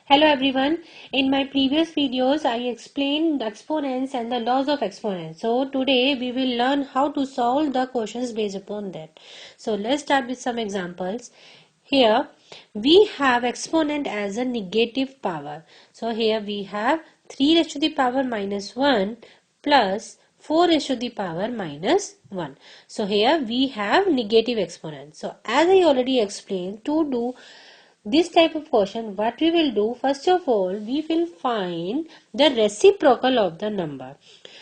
Hello everyone. In my previous videos, I explained the exponents and the laws of exponents. So today we will learn how to solve the questions based upon that. So let's start with some examples. Here we have exponent as a negative power. So here we have 3 raised to the power minus 1 plus 4 raised to the power minus 1. So here we have negative exponent. So as I already explained, to do this type of question, what we will do, first of all, we will find the reciprocal of the number.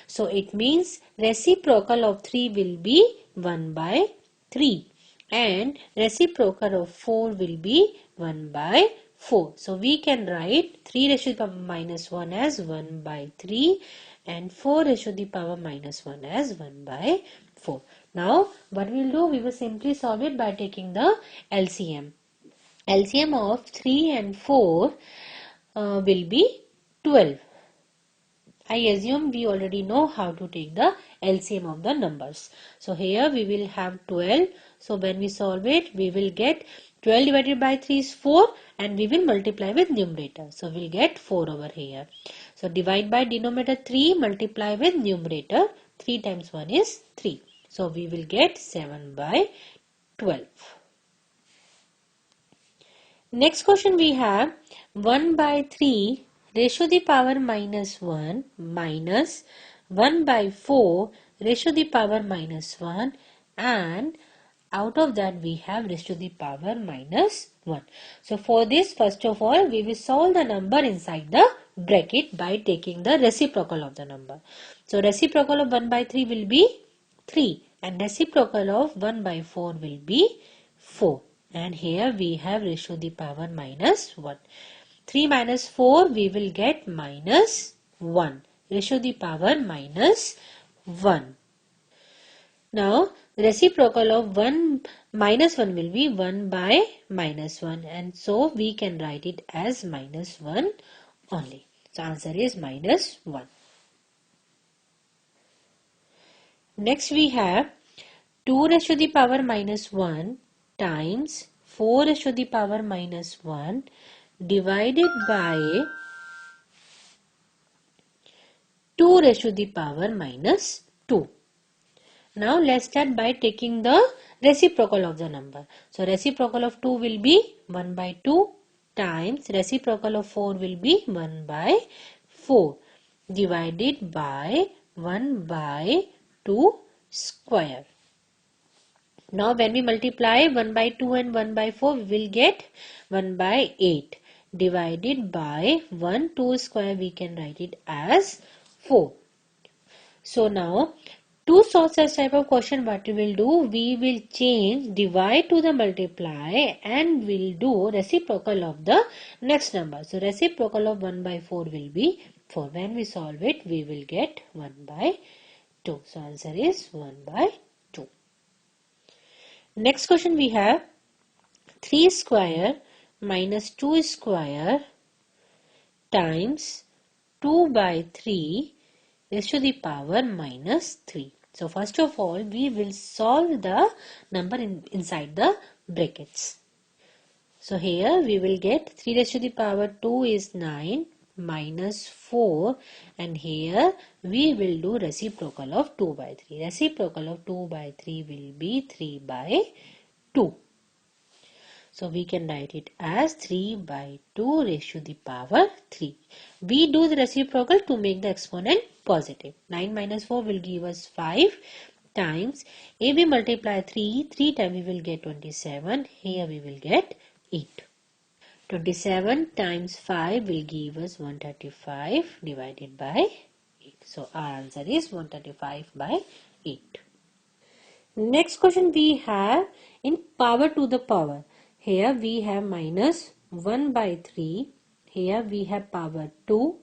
So it means reciprocal of 3 will be 1 by 3 and reciprocal of 4 will be 1 by 4. So we can write 3 raised to the power minus 1 as 1 by 3 and 4 raised to the power minus 1 as 1 by 4. Now what we will do, we will simply solve it by taking the LCM. LCM of 3 and 4 will be 12. I assume we already know how to take the LCM of the numbers. So here we will have 12. So when we solve it, we will get 12 divided by 3 is 4 and we will multiply with numerator. So we'll get 4 over here. So divide by denominator 3, multiply with numerator. 3 times 1 is 3. So we will get 7 by 12. Next question we have 1 by 3 raised to the power minus 1 minus 1 by 4 raised to the power minus 1 and out of that we have raised to the power minus 1. So for this, first of all, we will solve the number inside the bracket by taking the reciprocal of the number. So reciprocal of 1 by 3 will be 3 and reciprocal of 1 by 4 will be 4. And here we have raised to the power minus 1. 3 minus 4 we will get minus 1. Raised to the power minus 1. Now reciprocal of 1 minus 1 will be 1 by minus 1 and so we can write it as minus 1 only. So answer is minus 1. Next we have 2 raised to the power minus 1 times 4 raised to the power minus 1 divided by 2 raised to the power minus 2. Now let's start by taking the reciprocal of the number. So reciprocal of 2 will be 1 by 2 times reciprocal of 4 will be 1 by 4 divided by 1 by 2 square. Now when we multiply 1 by 2 and 1 by 4, we will get 1 by 8 divided by 1 2 square, we can write it as 4. So now to solve such type of question, what we will do, we will change divide to the multiply and we'll do reciprocal of the next number. So reciprocal of 1 by 4 will be 4. When we solve it, we will get 1 by 2. So answer is 1 by 2. Next question we have 3 square minus 2 square times 2 by 3 raised to the power minus 3. So first of all, we will solve the number inside the brackets. So here we will get 3 raised to the power 2 is 9 minus 4 and here we will do reciprocal of 2 by 3. Reciprocal of 2 by 3 will be 3 by 2. So we can write it as 3 by 2 raised to the power 3. We do the reciprocal to make the exponent positive. 9 minus 4 will give us 5 times. If we multiply 3 times we will get 27. Here we will get 8. 27 times 5 will give us 135 divided by 8. So our answer is 135 by 8. Next question we have in power to the power. Here we have minus 1 by 3. Here we have power 2.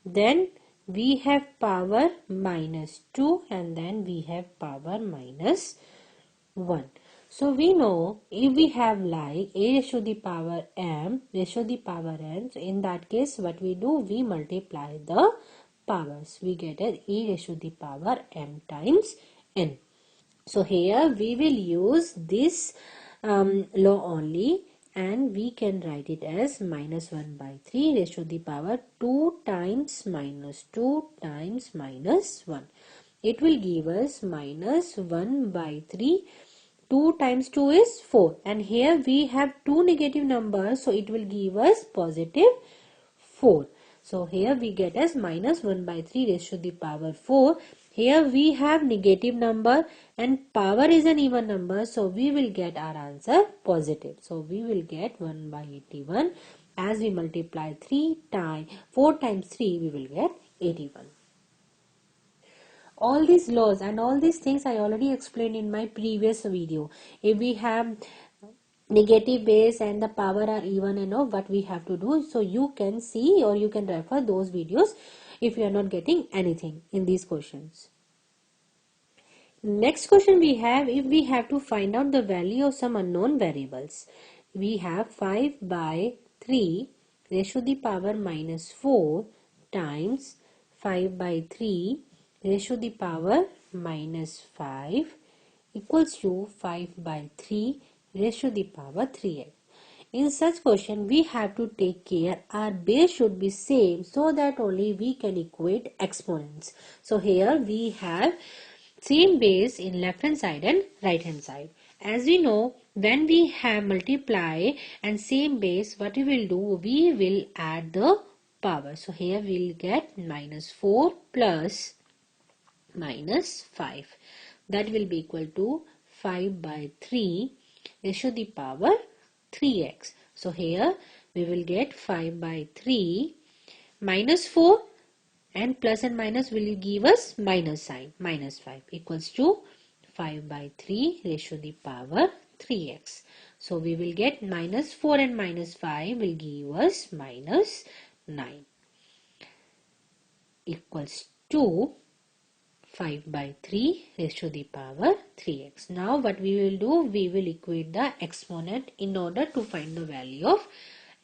Then we have power minus 2 and then we have power minus 1. So we know if we have like a raised to the power m raised to the power n, so in that case what we do, we multiply the powers. We get an e raised to the power m times n. So here we will use this law only and we can write it as minus 1 by 3 raised to the power 2 times minus 2 times minus 1. It will give us minus 1 by 3. 2 times 2 is 4, and here we have two negative numbers, so it will give us positive 4. So here we get as minus 1 by 3 raised to the power 4. Here we have negative number and power is an even number, so we will get our answer positive. So we will get 1 by 81. As we multiply 4 times 3, we will get 81. All these laws and all these things I already explained in my previous video. If we have negative base and the power are even, what we have to do. So you can see or you can refer those videos if you are not getting anything in these questions. Next question we have, if we have to find out the value of some unknown variables. We have 5 by 3 raised to the power minus 4 times 5 by 3 raised to the power minus 5 equals to 5 by 3 raised to the power 3x. In such question, we have to take care our base should be same so that only we can equate exponents. So here we have same base in left hand side and right hand side. As we know, when we have multiply and same base, what we will do, we will add the power. So here we will get minus 4 plus minus 5. That will be equal to 5 by 3 raised to the power 3x. So here we will get 5 by 3 minus 4 and plus and minus will give us minus sign, minus 5 equals to 5 by 3 raised to the power 3x. So we will get minus 4 and minus 5 will give us minus 9 equals to 5 by 3 raised to the power 3x. Now what we will do, we will equate the exponent in order to find the value of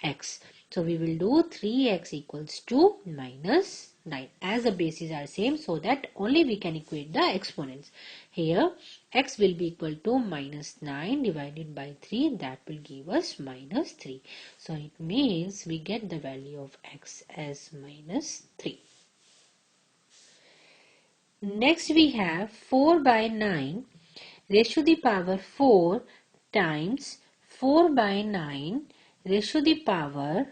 x. So we will do 3x equals to minus 9 as the bases are same, so that only we can equate the exponents. Here x will be equal to minus 9 divided by 3, that will give us minus 3. So it means we get the value of x as minus 3. Next we have 4 by 9 raised to the power 4 times 4 by 9 raised to the power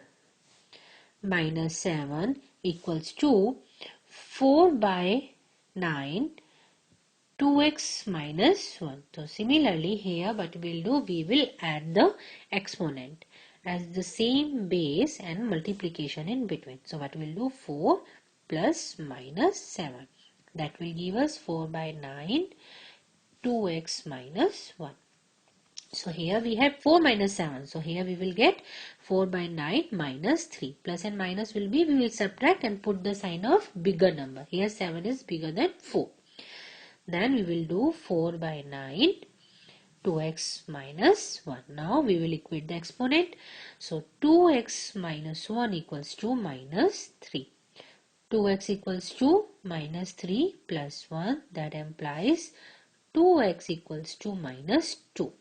minus 7 equals to 4 by 9 2x minus 1. So similarly here what we will do, we will add the exponent as the same base and multiplication in between. So what we will do, 4 plus minus 7. That will give us 4 by 9 2x minus 1. So here we have 4 minus 7. So here we will get 4 by 9 minus 3. Plus and minus will be, we will subtract and put the sign of bigger number. Here 7 is bigger than 4. Then we will do 4 by 9 2x minus 1. Now we will equate the exponent. So 2x minus 1 equals to minus 3. 2x equals to minus 3 plus 1, that implies 2x equals to minus 2.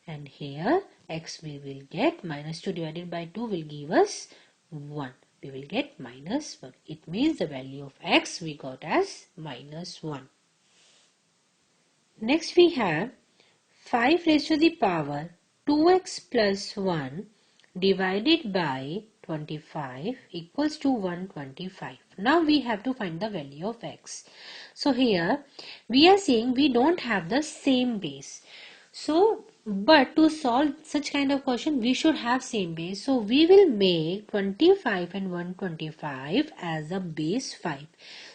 And here x we will get minus 2 divided by 2 will give us 1. We will get minus 1. It means the value of x we got as minus 1. Next we have 5 raised to the power 2x plus 1 divided by 25 equals to 125. Now we have to find the value of x. So here we are saying we don't have the same base. So but to solve such kind of question we should have same base. So we will make 25 and 125 as a base 5.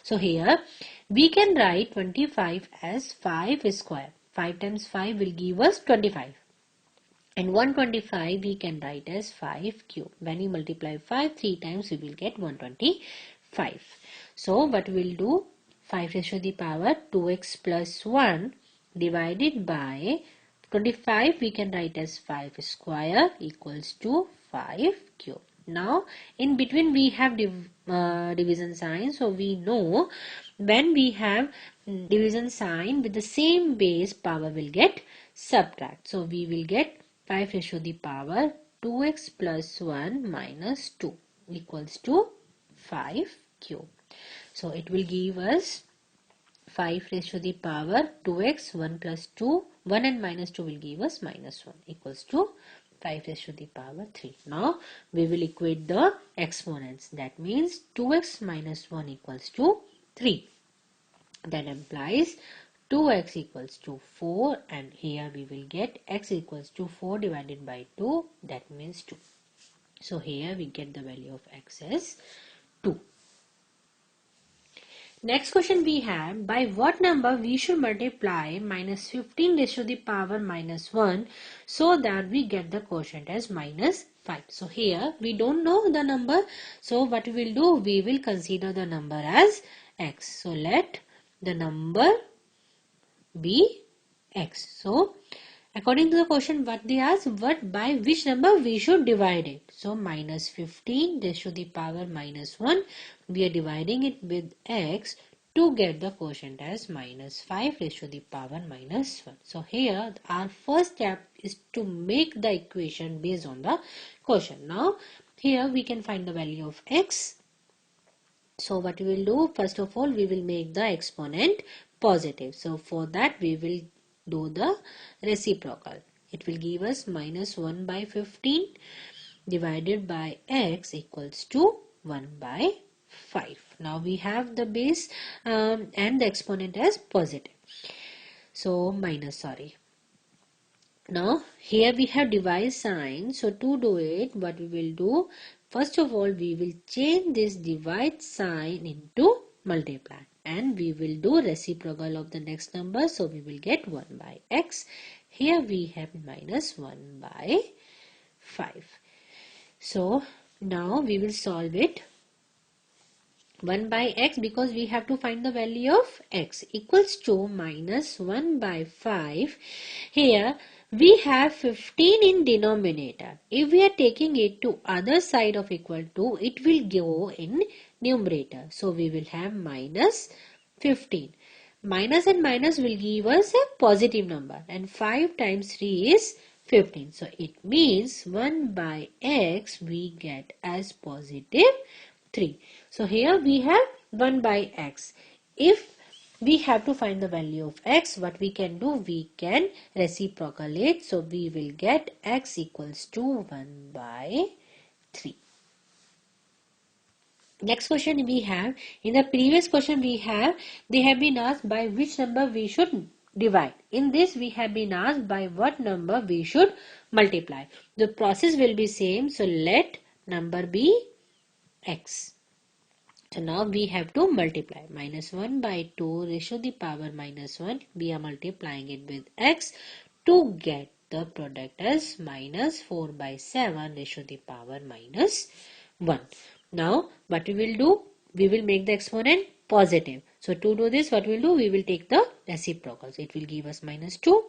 So here we can write 25 as 5 square. 5 times 5 will give us 25. And 125 we can write as 5 cube. When we multiply 5 3 times, we will get 125. So what we will do, 5 raised to the power 2x plus 1 divided by 25 we can write as 5 square equals to 5 cube. Now in between we have division sign, so we know when we have division sign with the same base, power will get subtract. So we will get 5 raised to the power 2x plus 1 minus 2 equals to 5 cube. So it will give us 5 raised to the power 2x, 1 plus 2, 1 and minus 2 will give us minus 1 equals to 5 raised to the power 3. Now we will equate the exponents. That means 2x minus 1 equals to 3. That implies 2x equals to 4, and here we will get x equals to 4 divided by 2, that means 2. So here we get the value of x as 2. Next question we have, by what number we should multiply minus 15 raised to the power minus 1 so that we get the quotient as minus 5. So here we don't know the number. So what we will do, we will consider the number as x. So let the number be x. So according to the question, what they ask, by which number we should divide it. So minus 15 raised to the power minus 1, we are dividing it with x to get the quotient as minus 5 raised to the power minus 1. So here our first step is to make the equation based on the quotient. Now here we can find the value of x. So what we will do, first of all we will make the exponent positive. So for that we will do the reciprocal. It will give us minus 1 by 15 divided by x equals to 1 by 5. Now we have the base and the exponent as positive. So minus, sorry. Now here we have divide sign. So to do it, what we will do, first of all we will change this divide sign into multiply, and we will do reciprocal of the next number. So we will get 1 by x. Here we have minus 1 by 5. So now we will solve it. 1 by x, because we have to find the value of x, equals to minus 1 by 5. Here we have 15 in denominator. If we are taking it to other side of equal to, it will go in numerator. So we will have minus 15. Minus and minus will give us a positive number, and 5 times 3 is 15. So it means 1 by x we get as positive 3. So here we have 1 by x. If we have to find the value of x, what we can do, we can reciprocal it. So we will get x equals to 1 by 3. Next question we have, in the previous question we have, they have been asked by which number we should divide. In this we have been asked by what number we should multiply. The process will be same. So let number be x. So now we have to multiply. Minus 1 by 2 raised to the power minus 1. We are multiplying it with x to get the product as minus 4 by 7 raised to the power minus 1. Now what we will do, we will make the exponent positive. So to do this, what we will do, we will take the reciprocals. It will give us minus 2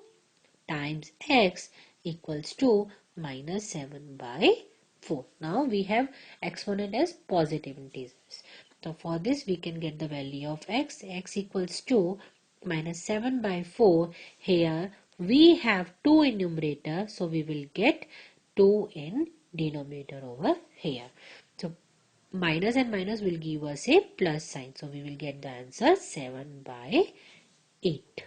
times x equals to minus 7 by 4. Now we have exponent as positive integers. So for this we can get the value of x. X equals to minus 7 by 4. Here we have 2 in numerator. So we will get 2 in denominator over here. So minus and minus will give us a plus sign. So we will get the answer 7 by 8.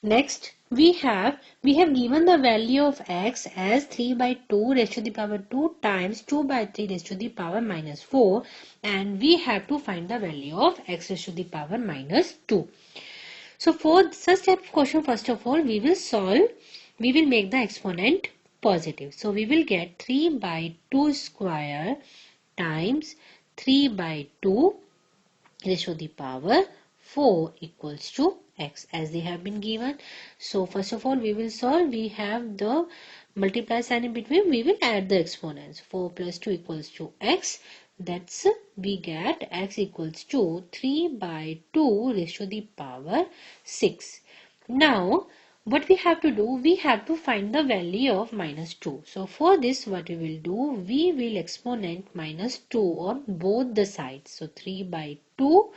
Next, we have given the value of x as 3 by 2 raised to the power 2 times 2 by 3 raised to the power minus 4, and we have to find the value of x raised to the power minus 2. So for such type of question, first of all, we will make the exponent positive. So we will get 3 by 2 square times 3 by 2 raised to the power 4 equals to x, as they have been given. So first of all we will solve. We have the multiply sign in between. We will add the exponents. 4 plus 2 equals to x. That's we get x equals to 3 by 2 raised to the power 6. Now what we have to do, we have to find the value of minus 2. So for this what we will do, we will exponent minus 2 on both the sides. So 3 by 2,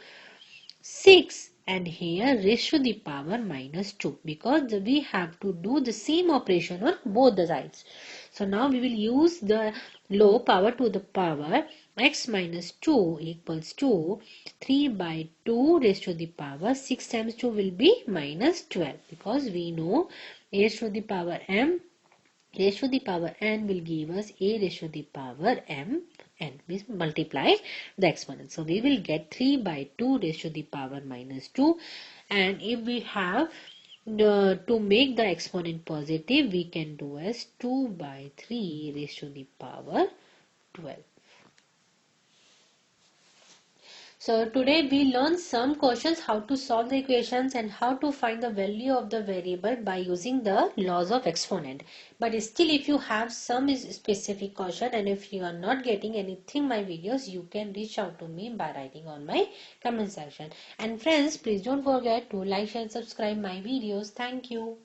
6 and here raised to the power minus 2, because we have to do the same operation on both the sides. So now we will use the low power to the power x minus 2 equals to 3 by 2 raised to the power 6 times 2 will be minus 12, because we know a raised to the power m raised to the power n will give us a raised to the power m n. We multiply the exponent. So we will get 3 by 2 raised to the power minus 2, and if we have to make the exponent positive, we can do as 2 by 3 raised to the power 12. So today we learned some questions, how to solve the equations and how to find the value of the variable by using the laws of exponent. But still, if you have some specific question and if you are not getting anything my videos, you can reach out to me by writing on my comment section. And friends, please don't forget to like, share and subscribe my videos. Thank you.